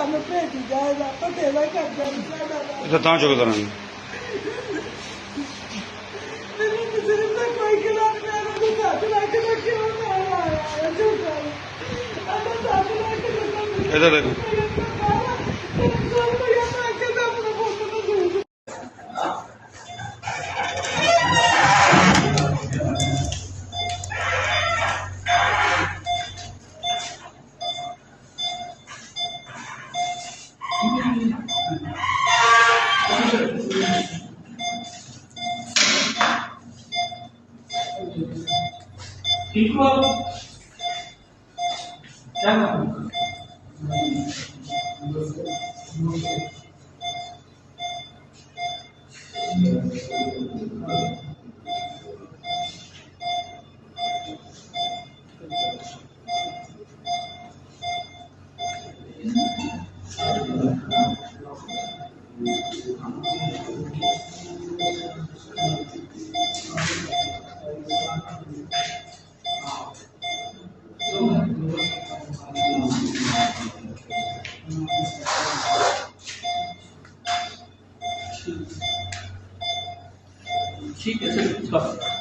ਸਾਨੂੰ ਭੇਜੀ ਜਾਏਗਾ ਤਾਂ ਤੇਰਾ ਕਰਦਾ ਇਹ ਤਾਂ ਚੁੱਕਦਾ ਨਹੀਂ ਮੈਨੂੰ ਕਿਸੇ ਨੇ ਕੋਈ ਕਿਲਾ ਨਹੀਂ ਮੈਂ ਤਾਂ ਲੱਗ ਕੇ ਕਿਉਂ ਨਾ ਆਇਆ ਜੋ ਕਰ ਅਦਾ ਸਾਥ ਲੱਗ ਕੇ ਇਹਦਾ ਦੇਖੋ ठीक हो क्या ठीक है सर।